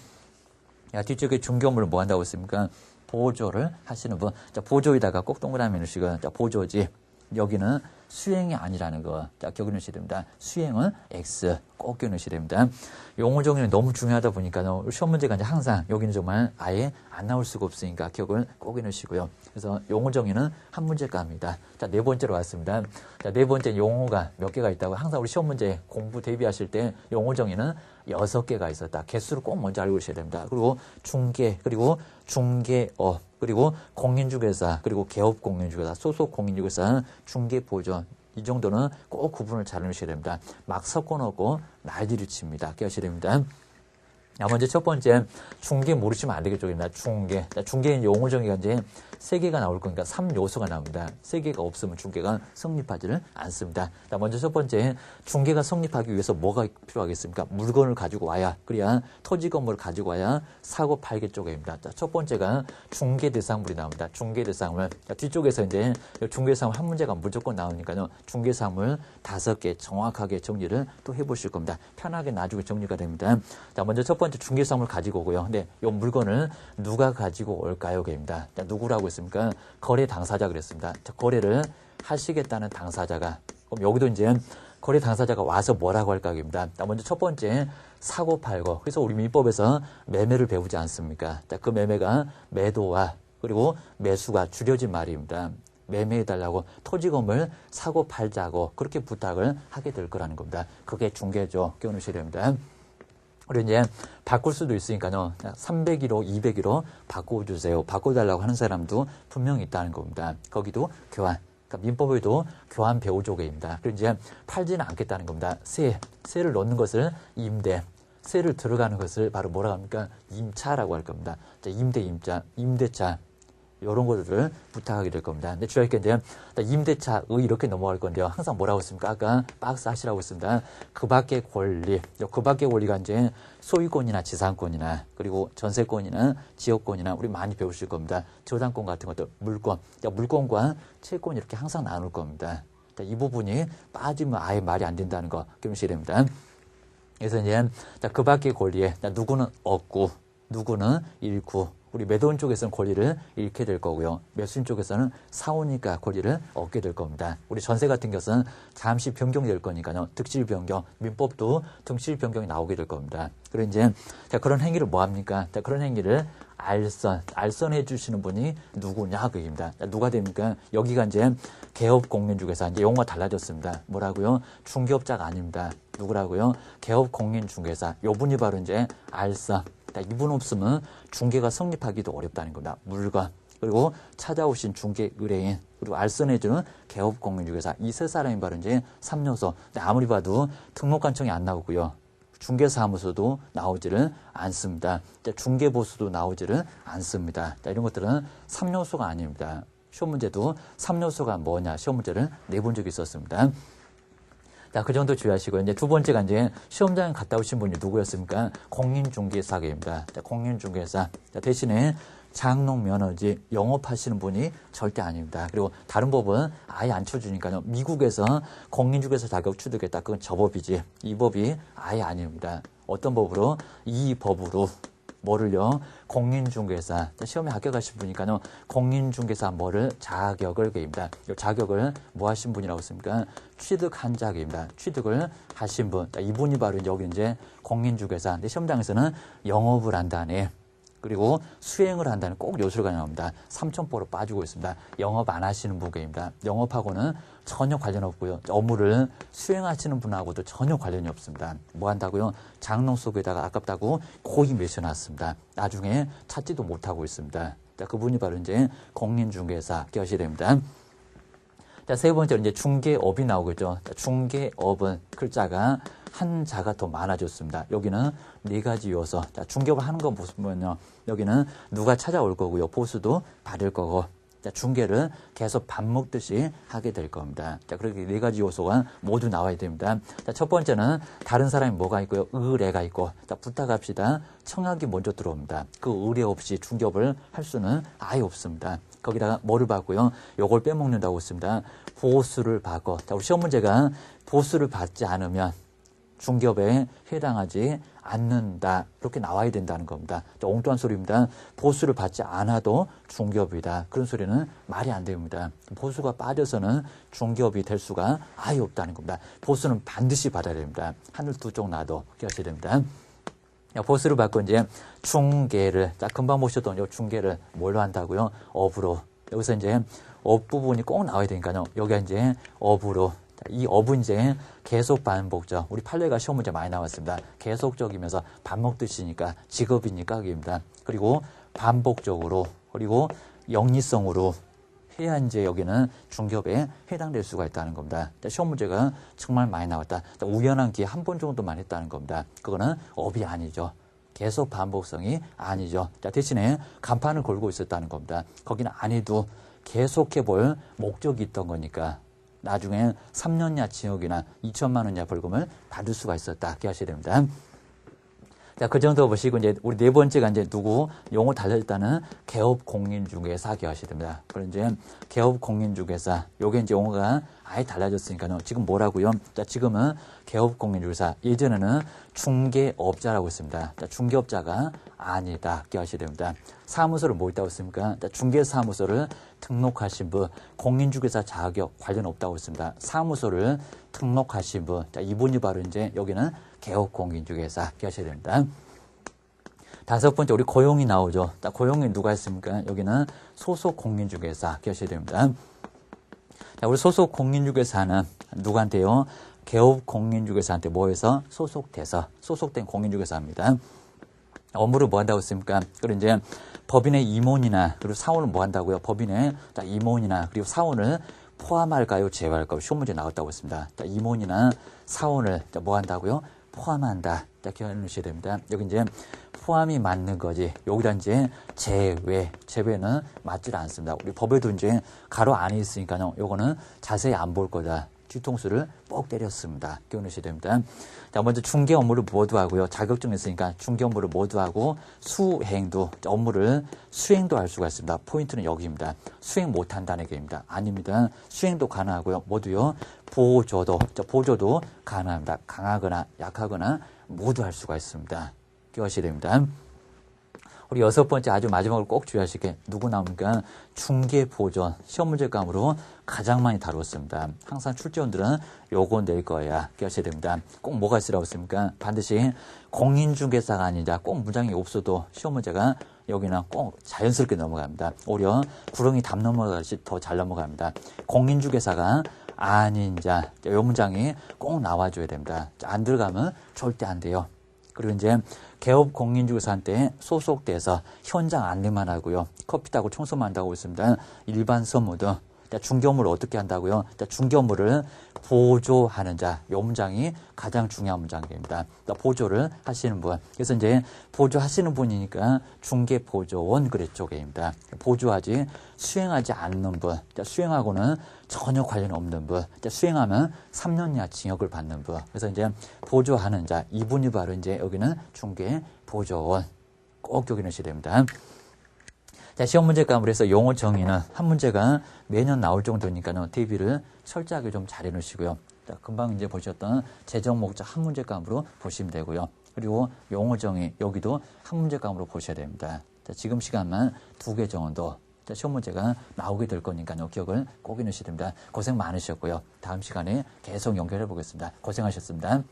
야, 뒤쪽에 중개업무를 뭐 한다고 했습니까? 보조를 하시는 분. 자, 보조에다가 꼭 동그라미 넣으시고, 자, 보조지. 여기는 수행이 아니라는 거. 자, 기억해 놓으셔야 됩니다. 수행은 X. 꼭 기억해 놓으셔야 됩니다. 용어 정리는 너무 중요하다 보니까 시험 문제가 이제 항상 여기는 정말 아예 안 나올 수가 없으니까 기억을 꼭 해 놓으시고요. 그래서 용어 정리는 한 문제가입니다. 자, 4번째로 왔습니다. 자, 4번째 용어가 몇 개가 있다고 항상 우리 시험 문제 공부 대비하실 때 용어 정리는 6개가 있었다. 개수를 꼭 먼저 알고 계셔야 됩니다. 그리고 중개, 그리고 중개업, 그리고 공인중개사, 그리고 개업공인중개사, 소속공인중개사, 중개보존. 이 정도는 꼭 구분을 잘 해놓으셔야 됩니다. 막 섞어놓고 날디를 칩니다. 기억하셔야 됩니다. 자, 먼저 첫 번째, 중개 모르시면 안 되겠죠. 중개. 자, 중개는 용어 정의가 이제 3개가 나올 거니까 3요소가 나옵니다. 3개가 없으면 중개가 성립하지를 않습니다. 자, 먼저 첫 번째, 중개가 성립하기 위해서 뭐가 필요하겠습니까? 물건을 가지고 와야, 그래야 토지 건물을 가지고 와야 사고 팔게 쪽입니다. 자, 첫 번째가 중개 대상물이 나옵니다. 중개 대상물. 자, 뒤쪽에서 이제 중개 대상물 한 문제가 무조건 나오니까요. 중개 대상물 5개 정확하게 정리를 또 해보실 겁니다. 편하게 나중에 정리가 됩니다. 자, 먼저 첫 번째 중개 대상물 가지고 오고요. 근데 이 물건을 누가 가지고 올까요? 입니다. 자, 누구라고 했습니까? 거래 당사자 그랬습니다. 자, 거래를 하시겠다는 당사자가. 그럼 여기도 이제 거래 당사자가 와서 뭐라고 할까? 입니다. 자, 먼저 첫 번째 사고 팔고. 그래서 우리 민법에서 매매를 배우지 않습니까? 자, 그 매매가 매도와 그리고 매수가 줄여진 말입니다. 매매해달라고 토지 건물 사고 팔자고 그렇게 부탁을 하게 될 거라는 겁니다. 그게 중개죠. 끼워놓으셔야 됩니다. 그리고 이제 바꿀 수도 있으니까요. 301호, 201호 바꿔주세요. 바꿔달라고 하는 사람도 분명히 있다는 겁니다. 거기도 교환. 그러니까 민법에도 교환 배우조개입니다. 그리고 이제 팔지는 않겠다는 겁니다. 세를 넣는 것을 임대, 세를 들어가는 것을 바로 뭐라고 합니까? 임차라고 할 겁니다. 자, 임대, 임차, 임대차. 이런 것들을 부탁하게 될 겁니다. 근데 주의할 게 이제 임대차의 이렇게 넘어갈 건데요. 항상 뭐라고 했습니까? 아까 박스 하시라고 했습니다. 그 밖의 권리. 그 밖의 권리가 이제 소유권이나 지상권이나 그리고 전세권이나 지역권이나 우리 많이 배우실 겁니다. 저당권 같은 것들, 물권. 물권과 채권 이렇게 항상 나눌 겁니다. 이 부분이 빠지면 아예 말이 안 된다는 거 기억하셔야 됩니다. 그래서 이제 그 밖의 권리에 누구는 얻고 누구는 잃고 우리 매도인 쪽에서는 권리를 잃게 될 거고요. 매수인 쪽에서는 사오니까 권리를 얻게 될 겁니다. 우리 전세 같은 경우는 잠시 변경될 거니까요. 득실 변경, 민법도 득실 변경이 나오게 될 겁니다. 그리고 이제 자, 그런 행위를 뭐 합니까? 자, 그런 행위를 알선해 주시는 분이 누구냐 그입니다. 누가 됩니까? 여기가 이제 개업공인중개사 이제 용어가 달라졌습니다. 뭐라고요? 중개업자가 아닙니다. 누구라고요? 개업공인중개사. 요 분이 바로 이제 알선. 이분 없으면 중개가 성립하기도 어렵다는 겁니다. 물건 그리고 찾아오신 중개 의뢰인 그리고 알선해주는 개업공인중개사 이 세 사람이 바로 이제 3요소. 아무리 봐도 등록관청이 안 나오고요. 중개사무소도 나오지를 않습니다. 중개보수도 나오지를 않습니다. 이런 것들은 3요소가 아닙니다. 시험 문제도 3요소가 뭐냐 시험 문제를 내본 적이 있었습니다. 자, 그 정도 주의하시고, 이제 두 번째가 이제 시험장에 갔다 오신 분이 누구였습니까? 공인중개사입니다. 자, 공인중개사. 자, 대신에 장롱 면허지 영업하시는 분이 절대 아닙니다. 그리고 다른 법은 아예 안 쳐주니까요. 미국에서 공인중개사 자격 취득했다. 그건 저 법이지. 이 법이 아예 아닙니다. 어떤 법으로? 이 법으로. 뭐를요? 공인중개사. 시험에 합격하신 분이니까요. 공인중개사 뭐를? 자격을 개입니다. 자격을 뭐 하신 분이라고 했습니까? 취득한 자격입니다. 취득을 하신 분. 이분이 바로 여기 이제 공인중개사. 근데 시험장에서는 영업을 한다네. 그리고 수행을 한다는 꼭 요소가 나옵니다. 3,000%로 빠지고 있습니다. 영업 안 하시는 분입니다. 영업하고는 전혀 관련 없고요. 업무를 수행하시는 분하고도 전혀 관련이 없습니다. 뭐 한다고요? 장롱 속에다가 아깝다고 고이 매셔놨습니다. 나중에 찾지도 못하고 있습니다. 자, 그분이 바로 이제 공인중개사 기하셔야 됩니다. 자, 세 번째로 이제 중개업이 나오겠죠. 자, 중개업은 글자가 한자가 더 많아졌습니다. 여기는 네 가지 요소. 자, 중개업을 하는 건 보시면요. 여기는 누가 찾아올 거고요. 보수도 받을 거고. 자, 중개를 계속 밥 먹듯이 하게 될 겁니다. 자, 그렇게 네 가지 요소가 모두 나와야 됩니다. 자, 첫 번째는 다른 사람이 뭐가 있고요. 의뢰가 있고. 자, 부탁합시다. 청약이 먼저 들어옵니다. 그 의뢰 없이 중개업을 할 수는 아예 없습니다. 거기다가 뭐를 받고요. 요걸 빼먹는다고 했습니다. 보수를 받고. 자, 우리 시험 문제가 보수를 받지 않으면 중개업에 해당하지 않는다. 이렇게 나와야 된다는 겁니다. 엉뚱한 소리입니다. 보수를 받지 않아도 중개업이다. 그런 소리는 말이 안 됩니다. 보수가 빠져서는 중개업이 될 수가 아예 없다는 겁니다. 보수는 반드시 받아야 됩니다. 하늘 두 쪽 나도 기억하셔야 됩니다. 보수를 받고 이제 중개를, 자, 금방 보셨던 요 중개를 뭘로 한다고요? 업으로. 여기서 이제 업 부분이 꼭 나와야 되니까요. 여기가 이제 업으로. 이 업은 이제 계속 반복적. 우리 판례가 시험 문제 많이 나왔습니다. 계속적이면서 밥 먹듯이니까 직업이니까 그입니다. 그리고 반복적으로 그리고 영리성으로 해야 이제 여기는 중개업에 해당될 수가 있다는 겁니다. 시험 문제가 정말 많이 나왔다. 우연한 기회 한 번 정도만 했다는 겁니다. 그거는 업이 아니죠. 계속 반복성이 아니죠. 대신에 간판을 걸고 있었다는 겁니다. 거기는 안 해도 계속해 볼 목적이 있던 거니까 나중에 3년이나 징역이나 2천만 원 이하 벌금을 받을 수가 있었다. 기억하셔야 됩니다. 자, 그 정도 보시고 이제 우리 네 번째가 이제 누구 용어 달라졌다는 개업 공인중개사 기억하셔야 됩니다. 그럼 이제 개업 공인중개사 요게 이제 용어가 아예 달라졌으니까요. 지금 뭐라고요? 자, 지금은 개업 공인중개사. 예전에는 중개업자라고 했습니다. 자, 중개업자가 아니다. 기억하셔야 됩니다. 사무소를 뭐 있다고 했습니까? 자, 중개사무소를 등록하신 분, 공인중개사 자격 관련 없다고 했습니다. 사무소를 등록하신 분, 자, 이분이 바로 이제 여기는 개업 공인중개사 기억하셔야 됩니다. 다섯 번째 우리 고용이 나오죠. 자, 고용이 누가 있습니까? 여기는 소속 공인중개사 기억하셔야 됩니다. 자, 우리 소속 공인중개사는 누구한테요? 개업 공인중개사한테 뭐해서 소속돼서 소속된 공인중개사입니다. 업무를 뭐 한다고 했습니까? 그리고 이제 법인의 임원이나 그리고 사원을 뭐 한다고요? 법인의 자, 임원이나 그리고 사원을 포함할까요? 제외할까요? 시험 문제 나왔다고 했습니다. 자, 임원이나 사원을 자, 뭐 한다고요? 포함한다. 자, 기억해주셔야 됩니다. 여기 이제 포함이 맞는 거지. 여기다 이제 제외는 맞질 않습니다. 우리 법에도 이제 가로 안에 있으니까요. 요거는 자세히 안 볼 거다. 뒤통수를 뻑 때렸습니다. 기억하셔야 됩니다. 자, 먼저 중개 업무를 모두 하고요. 자격증이 있으니까 중개 업무를 모두 하고 수행도, 업무를 수행도 할 수가 있습니다. 포인트는 여기입니다. 수행 못한다는 얘기입니다. 아닙니다. 수행도 가능하고요. 모두요. 보조도 가능합니다. 강하거나 약하거나 모두 할 수가 있습니다. 기억하셔야 됩니다. 우리 6번째 아주 마지막으로 꼭 주의하시게 누구 나옵니까? 중개보존 시험 문제감으로 가장 많이 다뤘습니다. 항상 출제원들은 요거 낼 거야 기억하셔야 됩니다. 꼭 뭐가 있으라고 했습니까? 반드시 공인중개사가 아니라 꼭 문장이 없어도 시험 문제가 여기는 꼭 자연스럽게 넘어갑니다. 오히려 구렁이 담 넘어가듯이 더 잘 넘어갑니다. 공인중개사가 아닌 자, 이 문장이 꼭 나와줘야 됩니다. 안 들어가면 절대 안 돼요. 그리고 이제 개업 공인중개사한테 소속돼서 현장 안내만 하고요. 커피 따고 청소만 한다고 있습니다. 일반 선무도 중개업무를 어떻게 한다고요? 중개업무를 보조하는 자, 이 문장이 가장 중요한 문장입니다. 보조를 하시는 분. 그래서 이제 보조하시는 분이니까 중개보조원 그랬죠, 게입니다. 보조하지 수행하지 않는 분. 수행하고는 전혀 관련 없는 분. 수행하면 3년 이하 징역을 받는 분. 그래서 이제 보조하는 자, 이분이 바로 이제 여기는 중개보조원. 꼭 기억해 놓으셔야 됩니다. 자, 시험 문제감으로 해서 용어 정의는 한 문제가 매년 나올 정도니까요. 대비를 철저하게 좀 잘 해놓으시고요. 자, 금방 이제 보셨던 재정 목적 한 문제감으로 보시면 되고요. 그리고 용어 정의 여기도 한 문제감으로 보셔야 됩니다. 자, 지금 시간만 2개 정도 자, 시험 문제가 나오게 될 거니까요. 기억을 꼭 해놓으셔야 됩니다. 고생 많으셨고요. 다음 시간에 계속 연결해 보겠습니다. 고생하셨습니다.